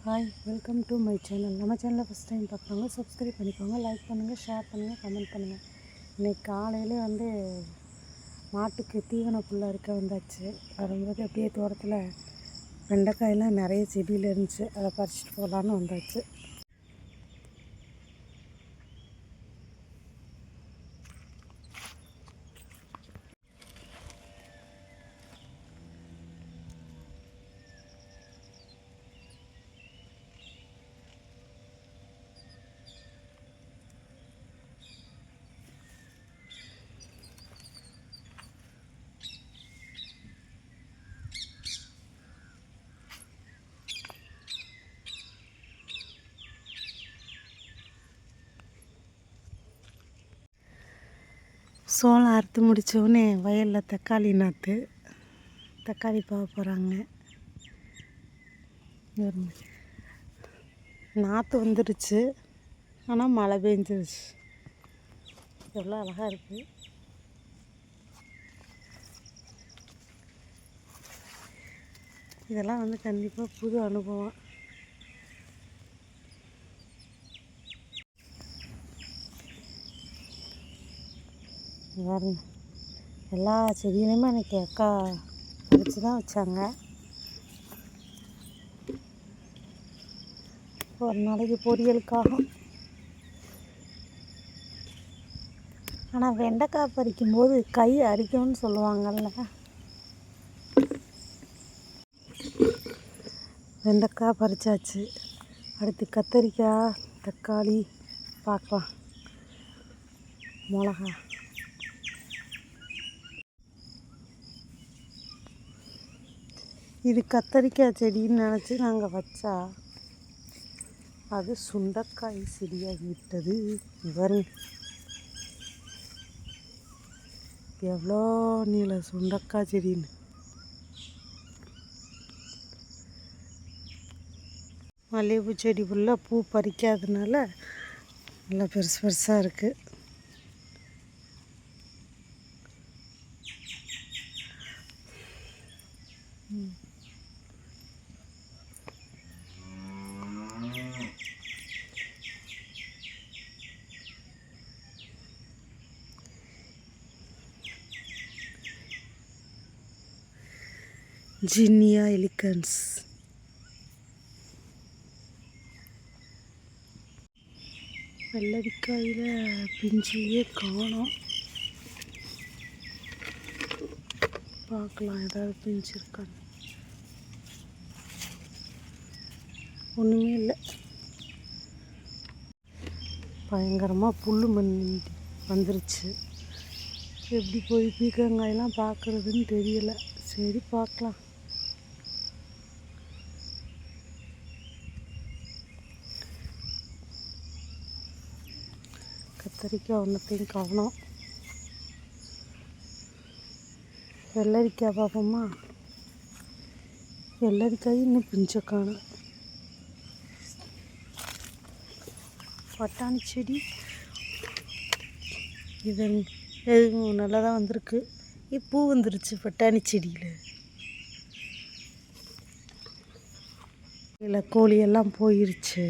Hi, welcome to my channel. நம்ம சேனலில் first time பார்க்குறவங்க சப்ஸ்கிரைப் பண்ணிக்கோங்க, லைக் பண்ணுங்கள், ஷேர் பண்ணுங்கள், கமெண்ட் பண்ணுங்கள். இன்றைக்கி காலையிலே மாட்டுக்கு தீவன புல்ல இருக்க வந்தாச்சு. வரும்போது அப்படியே தோட்டத்தில் வெண்டைக்காயெல்லாம் நிறைய செடியில் இருந்துச்சு, அதை பறிச்சிட்டு போகலான்னு வந்தாச்சு. சோளம் அறுத்து முடித்தோடனே வயலில் தக்காளி பார்க்க போகிறாங்க. நாற்று வந்துடுச்சு, ஆனால் மழை பெஞ்சிருச்சு. எவ்வளோ அழகாக இருக்குது. இதெல்லாம் கண்டிப்பாக புது அனுபவம். பாருங்க, எல்லா செடியிலையுமே அன்றைக்கி அக்கா பறித்து தான் வச்சாங்க. ஒரு நாளைக்கு பொரியலுக்காகும். ஆனால் வெண்டைக்காய் பறிக்கும்போது கை அரிக்கும்னு சொல்லுவாங்கள்ல. வெண்டைக்காய் பறிச்சாச்சு. அடுத்து கத்தரிக்காய், தக்காளி பார்க்கலாம், மிளகா. இது கத்தரிக்காய் செடின்னு நினச்சி நாங்கள் வச்சா அது சுண்டைக்காய் செடியாகி விட்டது. எவ்வளோ நீள சுண்டைக்காய் செடின்னு. மல்லிகைப்பூ செடி ஃபுல்லாக பூ பறிக்காதனால நல்லா பெருசு பெருசாக இருக்குது. ஜின்னியா எலிகன்ஸ். வெள்ளரிக்காயில் பிஞ்சியே காணோம். பார்க்கலாம் ஏதாவது பிஞ்சிருக்கான்னு. ஒன்றுமே இல்லை. பயங்கரமாக புல் மண் வந்துருச்சு. எப்படி போய் பீக்கங்காயெல்லாம் பார்க்குறதுன்னு தெரியல. சரி பார்க்கலாம். கத்தரிக்காய் ஒன்றத்தையும் காணோம். வெள்ளரிக்காய் பார்ப்போமா? வெள்ளரிக்காய் இன்னும் பிஞ்ச காணும். பட்டாணி செடி இது எதுவும் நல்லா தான் வந்திருக்கு. பூ வந்துருச்சு பட்டாணி செடியில். இல்லை, கோழியெல்லாம் போயிருச்சு.